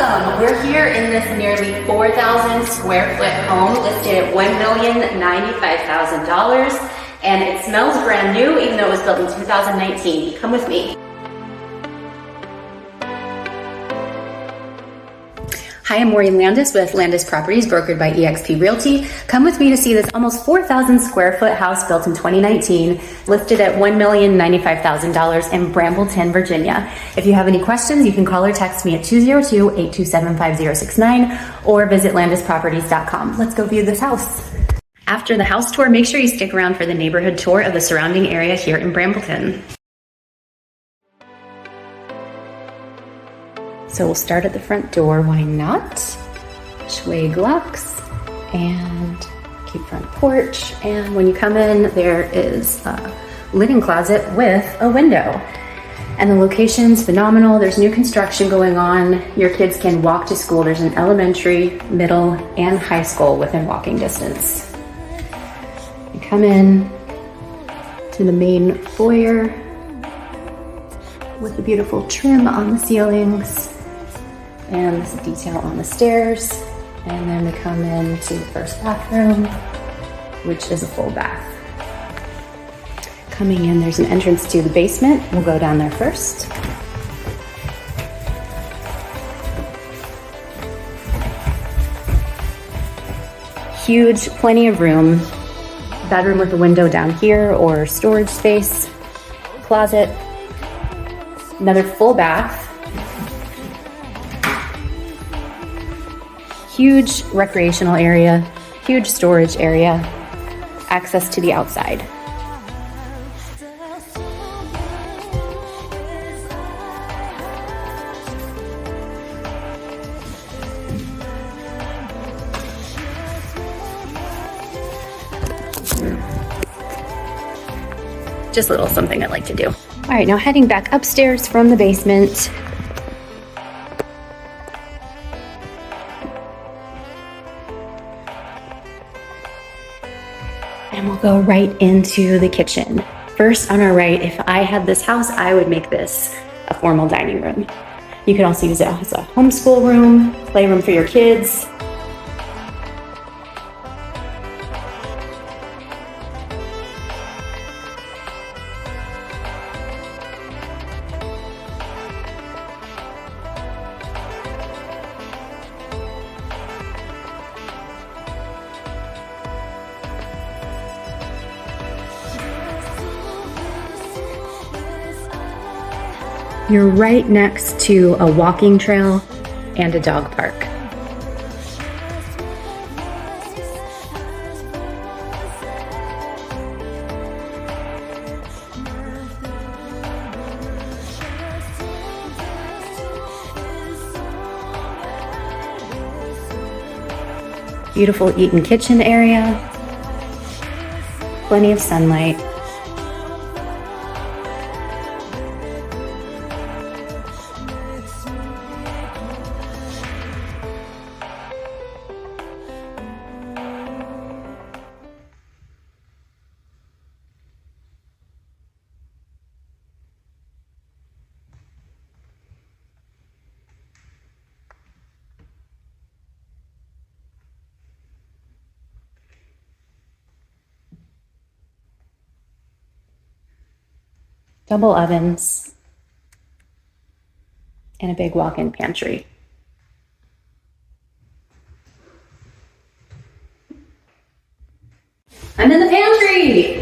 Welcome! We're here in this nearly 4,000 square foot home listed at $1,095,000, and it smells brand new even though it was built in 2019. Come with me. Hi, I'm Maureen with Landis Properties, brokered by eXp Realty. Come with me to see this almost 4,000 square foot house built in 2019, listed at $1,095,000 in Brambleton, Virginia. If you have any questions, you can call or text me at 202-827-5069 or visit landisproperties.com. Let's go view this house. After the house tour, make sure you stick around for the neighborhood tour of the surrounding area here in Brambleton. So we'll start at the front door, why not? Swag locks and cute front porch. And when you come in, there is a linen closet with a window. And the location's phenomenal. There's new construction going on. Your kids can walk to school. There's an elementary, middle, and high school within walking distance. You come in to the main foyer with the beautiful trim on the ceilings. And this detail on the stairs. And then we come into the first bathroom, which is a full bath. Coming in, there's an entrance to the basement. We'll go down there first. Huge, plenty of room. Bedroom with a window down here or storage space. Closet. Another full bath. Huge recreational area, huge storage area, access to the outside. Just a little something I like to do. All right, now heading back upstairs from the basement. And we'll go right into the kitchen. First, on our right, if I had this house, I would make this a formal dining room. You could also use it as a homeschool room, playroom for your kids. You're right next to a walking trail and a dog park. Beautiful eat-in kitchen area, plenty of sunlight. Double ovens, and a big walk-in pantry. I'm in the pantry!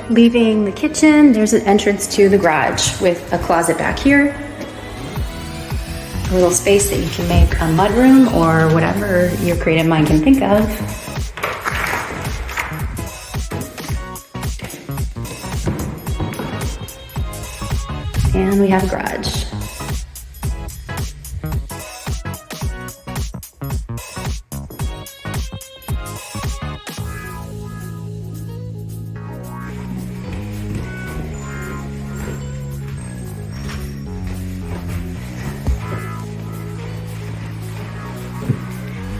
Leaving the kitchen, there's an entrance to the garage with a closet back here. A little space that you can make a mudroom or whatever your creative mind can think of. And we have a garage.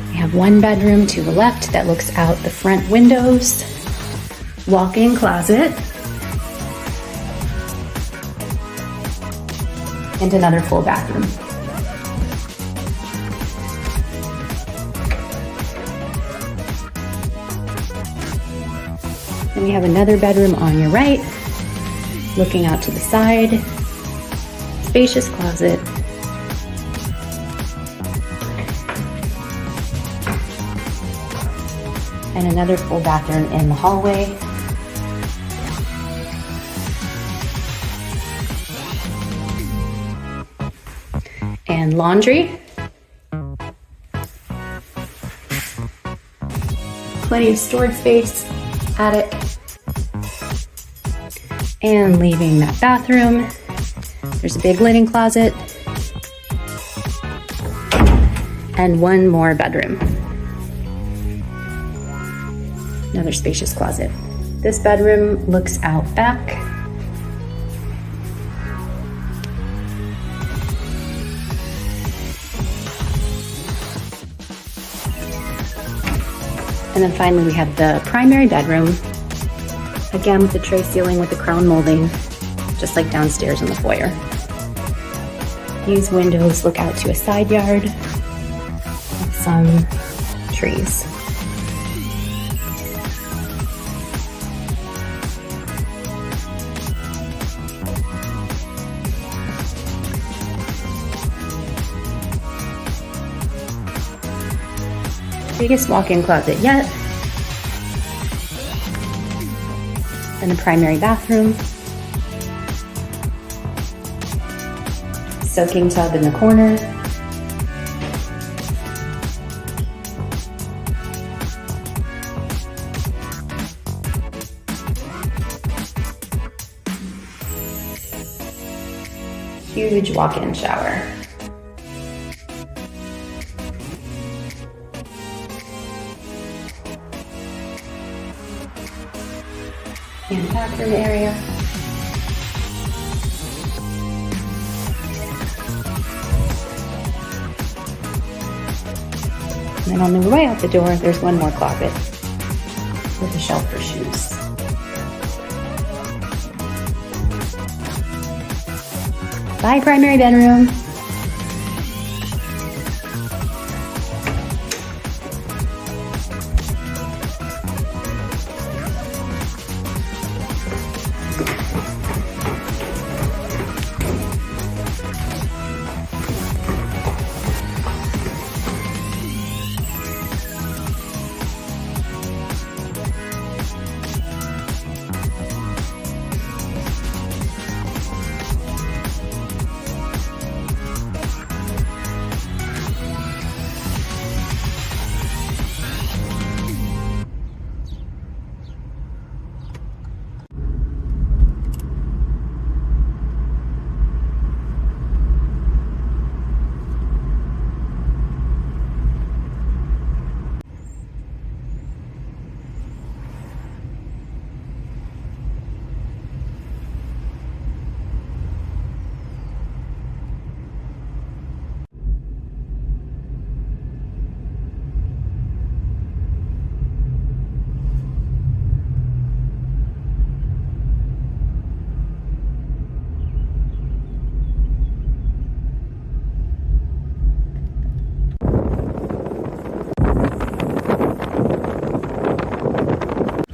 We have one bedroom to the left that looks out the front windows. walk-in closet, and another full bathroom. And we have another bedroom on your right, looking out to the side, spacious closet, and another full bathroom in the hallway. And laundry. Plenty of storage space, attic. And leaving that bathroom, there's a big linen closet and one more bedroom. Another spacious closet. This bedroom looks out back. And then finally we have the primary bedroom, again with the tray ceiling with the crown molding, just like downstairs in the foyer. These windows look out to a side yard with some trees. Biggest walk-in closet yet. And the primary bathroom. Soaking tub in the corner. Huge walk-in shower. And bathroom area. And then on the way out the door, there's one more closet with a shelf for shoes. Bye, primary bedroom.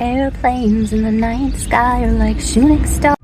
Airplanes in the night sky are like shooting stars.